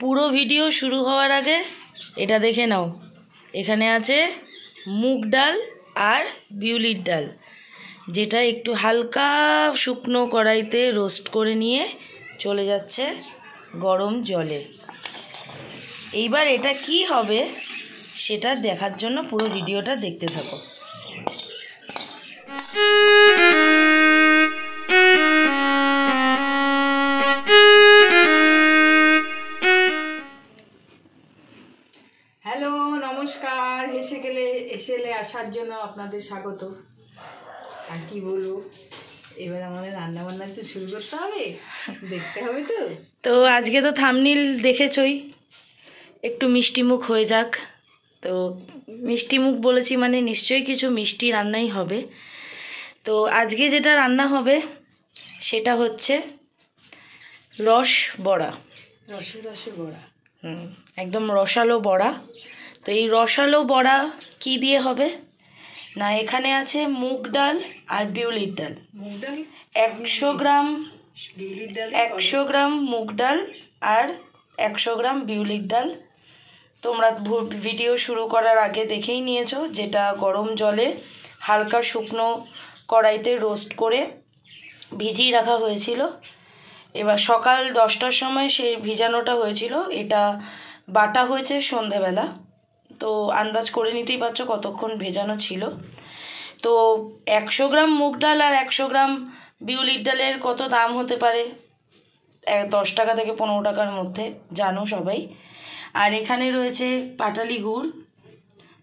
পুরো ভিডিও শুরু হওয়ার আগে এটা দেখে নাও, এখানে আছে মুগ ডাল আর বিউলির ডাল, যেটা একটু হালকা শুকনো কড়াইতে রোস্ট করে নিয়ে চলে যাচ্ছে গরম জলে। এইবার এটা কি হবে সেটা দেখার জন্য পুরো ভিডিওটা দেখতে থাকো। হ্যালো, নমস্কার। হেসেলে আসার জন্য আপনাদের স্বাগত। আর কি বলবো, এবার আমাদের রান্না বান্না তো শুরু করতে হবে, দেখতে হবে তো। তো আজকে তো থাম্বনেইল দেখেছই, একটু মিষ্টি মুখ হয়ে যাক। তো মিষ্টি মুখ বলেছি মানে নিশ্চয়ই কিছু মিষ্টি রান্নাই হবে। তো আজকে যেটা রান্না হবে সেটা হচ্ছে রস বড়া, রসে বড়া। একদম রসালো বড়া। তো এই রসালো বড়া কি দিয়ে হবে না, এখানে আছে মুগ ডাল আর বিউলির ডাল। মুগ ডাল 100 গ্রাম, বিউলির ডাল 100 গ্রাম মুগ ডাল আর 100 গ্রাম বিউলির ডাল। তোমরা ভিডিও শুরু করার আগে দেখেই নিয়েছো, যেটা গরম জলে হালকা শুকনো কড়াইতে রোস্ট করে ভিজিয়ে রাখা হয়েছিল। এবার সকাল 10টার সময় সেই ভিজানোটা হয়েছিল, এটা বাটা হয়েছে সন্ধেবেলা। তো আন্দাজ করে নিতেই পারছো কতক্ষণ ভেজানো ছিল। তো 100 গ্রাম মুগ ডাল আর 100 গ্রাম বিউলির ডালের কত দাম হতে পারে, 10 টাকা থেকে 15 টাকার মধ্যে, জানো সবাই। আর এখানে রয়েছে পাটালি গুড়।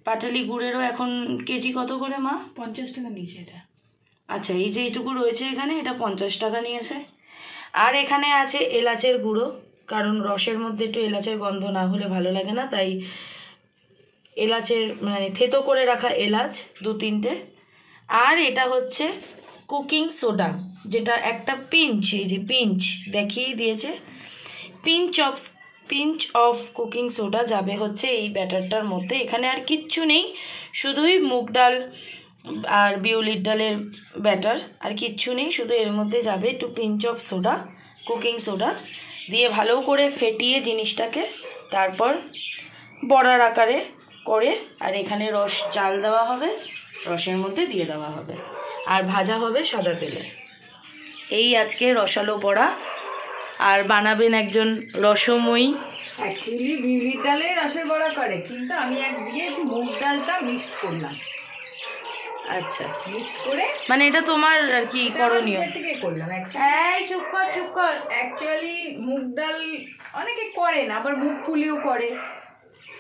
পাটালি গুড়েরও এখন কেজি কত করে মা? 50 টাকা নিয়েছে এটা। আচ্ছা, এই যে এইটুকু রয়েছে এখানে, এটা 50 টাকা নিয়েছে। আর এখানে আছে এলাচের গুঁড়ো, কারণ রসের মধ্যে একটু এলাচের গন্ধ না হলে ভালো লাগে না, তাই এলাচের মানে থেতো করে রাখা এলাচ 2-3টে। আর এটা হচ্ছে কুকিং সোডা, যেটা একটা পিঞ্চ, এই যে পিঞ্চ দেখিয়েই দিয়েছে, পিঞ্চ অফ কুকিং সোডা যাবে হচ্ছে এই ব্যাটারটার মধ্যে। এখানে আর কিচ্ছু নেই, শুধুই মুগ ডাল আর বিউলির ডালের ব্যাটার, আর কিচ্ছু নেই, শুধু এর মধ্যে যাবে একটু pinch of soda, cooking soda দিয়ে ভালো করে ফেটিয়ে জিনিসটাকে তারপর বড়ার আকারে করে, আর এখানে রস চাল দেওয়া হবে, রসের মধ্যে দিয়ে দেওয়া হবে, আর ভাজা হবে সাদা তেলে। এই আজকে রসালো বড়া। আর বানাবেন একজন রসময়ী। অ্যাকচুয়ালি বিউলির ডালে রসের বড়া করে, কিন্তু আমি একদিকে একটু মুগ ডালটা মিক্সড করলাম। আচ্ছা, মিক্সড করে মানে এটা তোমার আর কি করণীয় থেকে করলাম। এই চুপ কর। অ্যাকচুয়ালি মুগ ডাল অনেকে করে না, আবার মুগ পুলিও করে,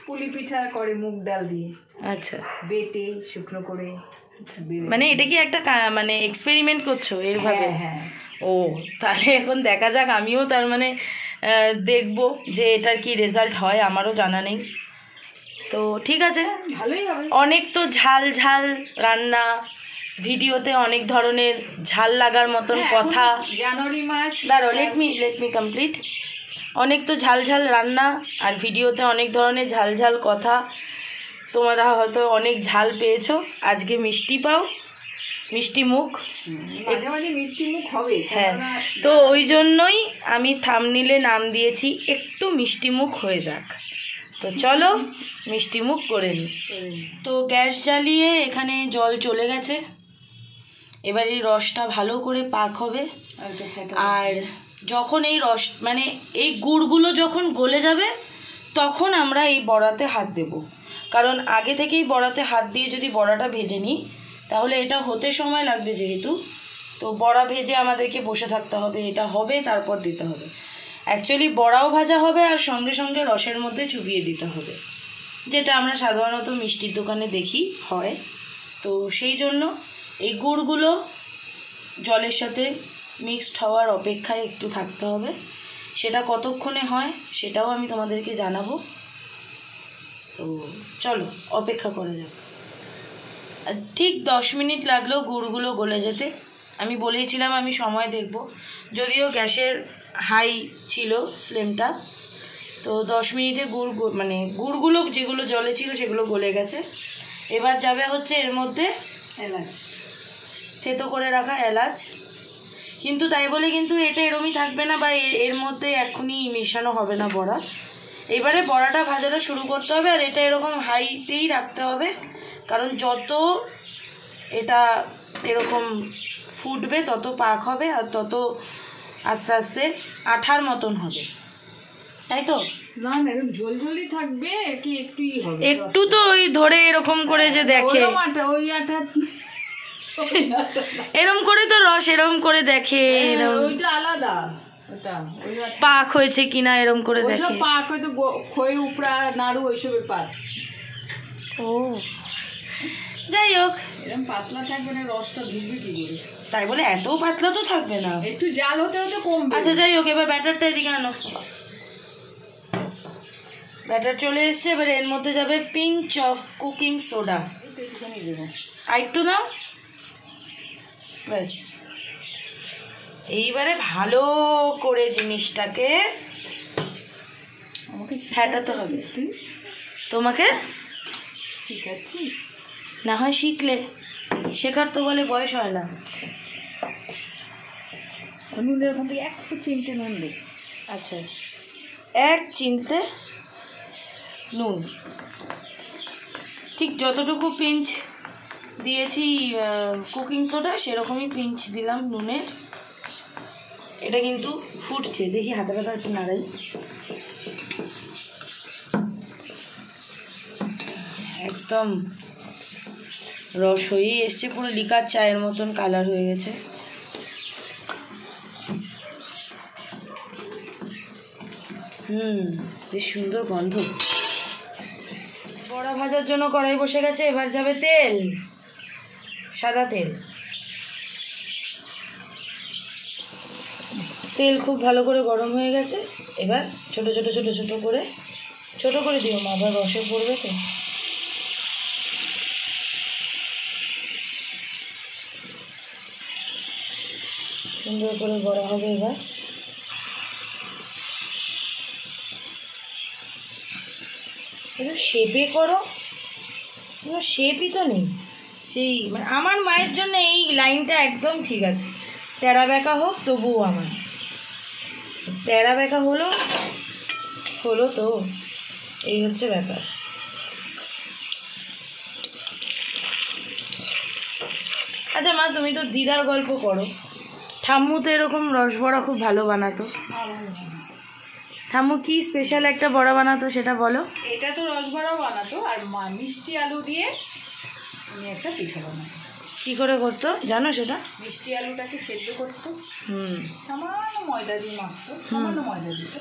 পুলি পিঠা করে মুগ ডাল দিয়ে। আচ্ছা, বেটে শুকনো করে। মানে এটা কি একটা মানে এক্সপেরিমেন্ট করছো এইভাবে? হ্যাঁ। ও, তাহলে এখন দেখা যাক, আমিও তার মানে দেখবো যে এটার কি রেজাল্ট হয়, আমারও জানা নেই। তো ঠিক আছে, ভালোই হবে। অনেক তো ঝাল ঝাল রান্না, ভিডিওতে অনেক ধরনের ঝাল লাগার মতন কথা। জানুয়ারি মাস, দাঁড়ো, লেট মি কমপ্লিট। অনেক তো ঝাল ঝাল রান্না আর ভিডিওতে অনেক ধরনের ঝাল ঝাল কথা। তোমরা হয়তো অনেক ঝাল পেয়েছো, আজকে মিষ্টি পাও, মিষ্টি মুখ। মাঝে মাঝে মিষ্টি মুখ হবে। হ্যাঁ, তো ওই জন্যই আমি থাম্বনেইলে নাম দিয়েছি একটু মিষ্টি মুখ হয়ে যাক। তো চলো মিষ্টি মুখ করে নিই। তো গ্যাস জ্বালিয়ে এখানে জল চলে গেছে, এবার এই রসটা ভালো করে পাক হবে। আর যখন এই রস মানে এই গুড়গুলো যখন গলে যাবে, তখন আমরা এই বড়াতে হাত দেব। কারণ আগে থেকেই বড়াতে হাত দিয়ে যদি বড়াটা ভেজে নিই, তাহলে এটা হতে সময় লাগবে যেহেতু, তো বড়া ভেজে আমাদেরকে বসে থাকতে হবে, এটা হবে তারপর দিতে হবে। অ্যাকচুয়ালি বড়াও ভাজা হবে আর সঙ্গে সঙ্গে রসের মধ্যে চুবিয়ে দিতে হবে, যেটা আমরা সাধারণত মিষ্টির দোকানে দেখি হয়। তো সেই জন্য এই গুড়গুলো জলের সাথে মিক্সড হওয়ার অপেক্ষায় একটু থাকতে হবে। সেটা কতক্ষণে হয় সেটাও আমি তোমাদেরকে জানাবো। তো চলো অপেক্ষা করা যাক। ঠিক 10 মিনিট লাগলো গুড়গুলো গলে যেতে। আমি বলেইছিলাম আমি সময় দেখব, যদিও গ্যাসের হাই ছিল ফ্লেমটা। তো 10 মিনিটে গুড়গুলো যেগুলো জলে ছিল সেগুলো গলে গেছে। এবার যাবে হচ্ছে এর মধ্যে এলাচ, থেতো করে রাখা এলাচ। কিন্তু তাই বলে কিন্তু এটা এরমই থাকবে না, বা এর মধ্যে এখনই মেশানো হবে না বড়া। এবারে বড়াটা ভাজাটা শুরু করতে হবে, আর এটা এরকম হাইতেই রাখতে হবে, কারণ যত এটা এরকম ফুটবে তত পাক হবে আর তত আস্তে আস্তে আঠার মতন হবে, তাই তো? না না, এরকম ঝোলঝোলই থাকবে কি একটুই হবে? একটু তো ওই ধরে এরকম করে যে দেখে, ওই আটা এরকম করে তো রস এরকম করে দেখে, ওইটা আলাদা, ওটা ওই পাক হয়েছে কিনা এরকম করে দেখে। পাক হয়তো খই উপড়া নাড়ু ওইসবের পাক। ও যাই হোক, এরকম পাতলা থাকবে না, রসটা ঢুকবে কি করে? তাই বলে এত পাতলা তো থাকবে না, একটু জাল হতে হতে কমবে। আচ্ছা যাই হোক, এবার ব্যাটারটা এদিকে আনো। ব্যাটার চলে এসছে, এবার এর মধ্যে যাবে পিঞ্চ অফ কুকিং সোডা। আর একটু নাও, ব্যাস। এইবারে ভালো করে জিনিসটাকে আমাকে ফেটাতে হবে। তোমাকে শিখাচ্ছি, না হয় শিখলে, শেখার তো বলে বয়স হয় না। নুনের ওখান থেকে একটু চিমটে নুন দে। আচ্ছা, 1 চিমটে নুন, ঠিক যতটুকু পিঞ্চ দিয়েছি কুকিং সোডা সেরকমই পিঞ্চ দিলাম নুনের। এটা কিন্তু ফুটছে, দেখি হাতে একটু নাড়াই। একদম রস হয়েই এসছে, পুরো লিকার চায়ের মতন কালার হয়ে গেছে। বেশ সুন্দর গন্ধ। বড়া ভাজার জন্য কড়াই বসে গেছে, এবার যাবে তেল, সাদা তেল। তেল খুব ভালো করে গরম হয়ে গেছে, এবার ছোট ছোট ছোট ছোট করে, ছোট করে দিও মা, আবার রসে পড়বে তো। সুন্দর করে বড়া হবে এবার। একটু শেপে করো, শেপই তো নেই সেই, মানে আমার মায়ের জন্য এই লাইনটা একদম ঠিক আছে, তেরা বেঁকা হোক তবুও আমার তেরা বেঁকা হলো তো, এই হচ্ছে ব্যাপার। আচ্ছা মা, তুমি তো দিদার গল্প করো, ঠাম্মু তো এরকম রসবড়া খুব ভালো বানাতো। ঠাম্মু কি স্পেশাল একটা বড়া বানাতো সেটা বলো। এটা তো রসবড়াও বানাতো, আর মিষ্টি আলু দিয়ে আমি একটা পিঠা বানাতো। কি করে করতো জানো সেটা? মিষ্টি আলুটাকে সেদ্ধ করতো, সামান্য ময়দা দিয়ে মাখতো, সামান্য ময়দা দিত,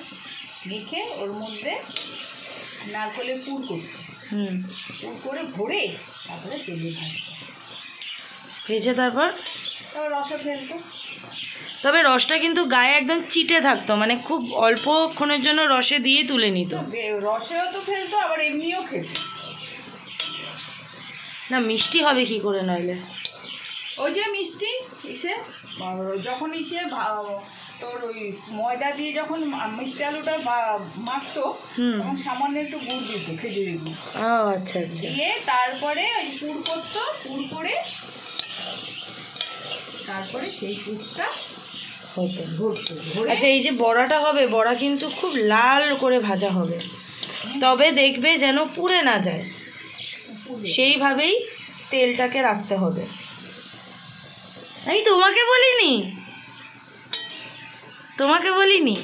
মেখে ওর মধ্যে নারকেলের পুর করতো, পুর করে ভরে তারপরে তেলে ভাজতো, ভেজে তারপর রসে ফেলতো। তবে রসটা কিন্তু গায়ে একদম চিটে থাকতো, মানে খুব অল্পক্ষণের জন্য রসে দিয়ে তুলে নিত। রসেও তো ফেলতো, আবার এমনিও খেত না, মিষ্টি হবে কি করে নইলে? ওই যে মিষ্টি ইসে যখন ইসে তোর ওই ময়দা দিয়ে যখন মিষ্টি আলুটা মাখতো, তখন সামান্য একটু গুড় দিত, খেজুরি গুড়। আচ্ছা আচ্ছা। দিয়ে তারপরে ওই পুর করতো, পুর করে তারপরে সেই পুরটা হতো ঘুরতো। আচ্ছা, এই যে বড়াটা হবে, বড়া কিন্তু খুব লাল করে ভাজা হবে, তবে দেখবে যেন পুড়ে না যায়, সেইভাবেই তেলটাকে রাখতে হবে। আমি তোমাকে বলিনি,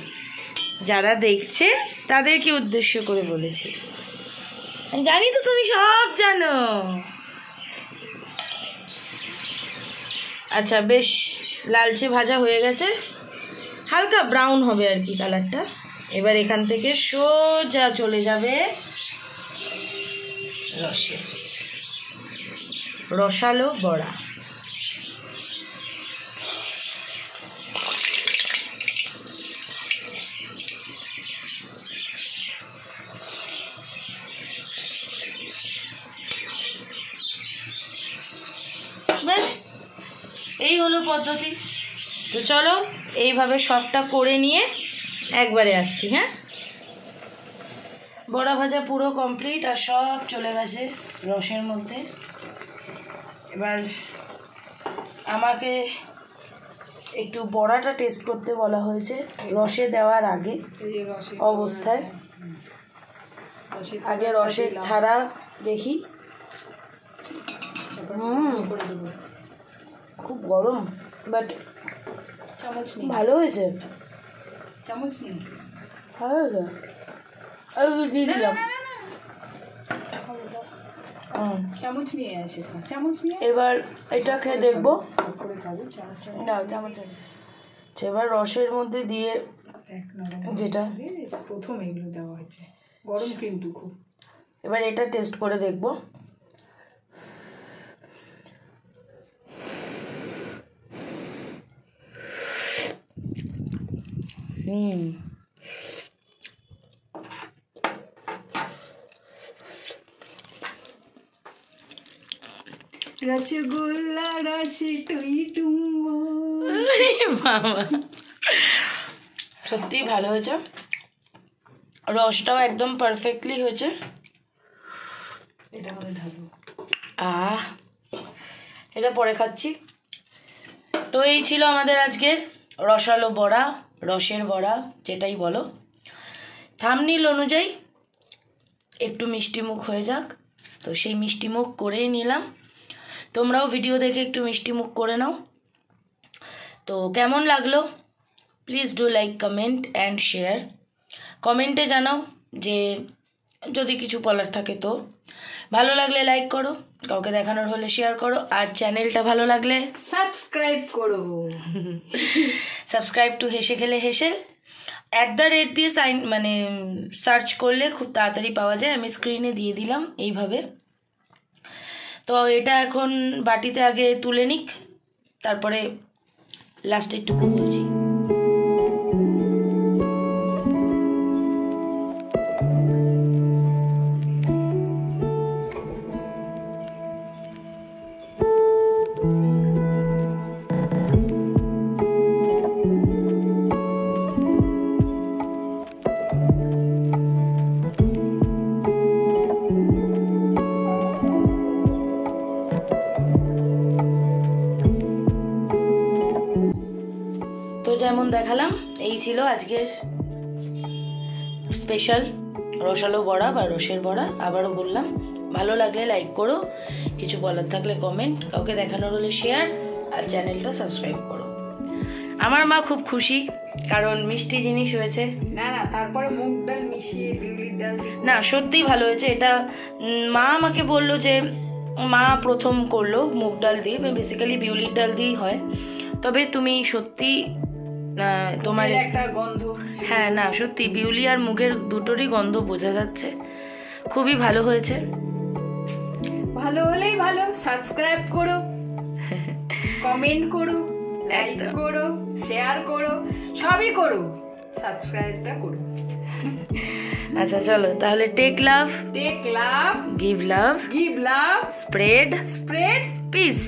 যারা দেখছে তাদেরকে উদ্দেশ্য করে বলেছি। জানি তো তুমি সব জানো। আচ্ছা, বেশ লালচে ভাজা হয়ে গেছে, হালকা ব্রাউন হবে আর কি কালারটা। এবার এখান থেকে সোজা চলে যাবে রসে, রসালো বড়া। ব্যাস, এই হলো পদ্ধতি। তো চলো এইভাবে সবটা করে নিয়ে একবারে আসছি। হ্যাঁ, বড়া ভাজা পুরো কমপ্লিট, আর সব চলে গেছে রসের মধ্যে। এবার আমাকে একটু বড়াটা টেস্ট করতে বলা হয়েছে রসে দেওয়ার আগে অবস্থায়। আগে রসের ছাড়া দেখি। খুব গরম, বাট চামচ নিয়ে ভালো হয়েছে। চামচ নিয়ে ভালো হয়েছে। আর দিয়ে দিলাম। চামচ নিয়ে আসে, চামচ নিয়ে এবার এটা খেয়ে দেখবো। করে খাবো চামচ। না চামচ। এবার রসের মধ্যে দিয়ে যেটা প্রথম এগুলো দেওয়া হয়েছে, গরম কিন্তু খুব। এবার এটা টেস্ট করে দেখবো। রসগোল্লা রসে টুই টুম্বো। বাবা সত্যি ভালো হয়েছে, রসটাও একদম পারফেক্টলি হয়েছে। এটা মানে ঢালু। এটা পরে খাচ্ছি। তো এই ছিল আমাদের আজকের রসালো বড়া, রসের বড়া যেটাই বলো। থাম্বনেল অনুযায়ী একটু মিষ্টি মুখ হয়ে যাক, তো সেই মিষ্টি মুখ করেই নিলাম। তোমরাও ভিডিও দেখে একটু মিষ্টি মুখ করে নাও। তো কেমন লাগলো please do like, comment and share. কমেন্টে জানাও যে যদি কিছু বলার থাকে। তো ভালো লাগলে লাইক করো, কাউকে দেখানোর হলে শেয়ার করো, আর চ্যানেলটা ভালো লাগলে সাবস্ক্রাইব করো। সাবস্ক্রাইব টু হেসে খেলে হেসে @ দিয়ে মানে সার্চ করলে খুব তাড়াতাড়ি পাওয়া যায়। আমি স্ক্রিনে দিয়ে দিলাম এইভাবে। তো এটা এখন বাটিতে আগে তুলে নিক, তারপরে লাস্টের টুকু বলছি। তো যেমন দেখালাম, এই ছিল আজকের স্পেশাল রসালো বড়া বা রসের বড়া। আবারও বললাম, ভালো লাগলে লাইক করো, কিছু বলার থাকলে কমেন্ট, কাউকে দেখানোর হলে শেয়ার, আর চ্যানেলটা সাবস্ক্রাইব করো। আমার মা খুব খুশি, কারণ মিষ্টি জিনিস হয়েছে। না না, তারপরে মুগ ডাল মিশিয়ে বিউলির ডাল না সত্যিই ভালো হয়েছে। এটা মা আমাকে বললো যে মা প্রথম করলো মুগ ডাল দিয়ে, বেসিক্যালি বিউলির ডাল দিয়েই হয়। তবে তুমি সত্যি তোমার একটা গন্ধ, হ্যাঁ না সত্যি বিউলি আর মুগের দুটোরই গন্ধ বোঝা যাচ্ছে। খুবই ভালো হয়েছে। ভালো হলেই ভালো, সাবস্ক্রাইব করো, কমেন্ট করো, লাইক করো, শেয়ার করো, সবই করো, সাবস্ক্রাইবটা করো। আচ্ছা চলো তাহলে, টেক লাভ, গিভ লাভ, স্প্রেড পিস।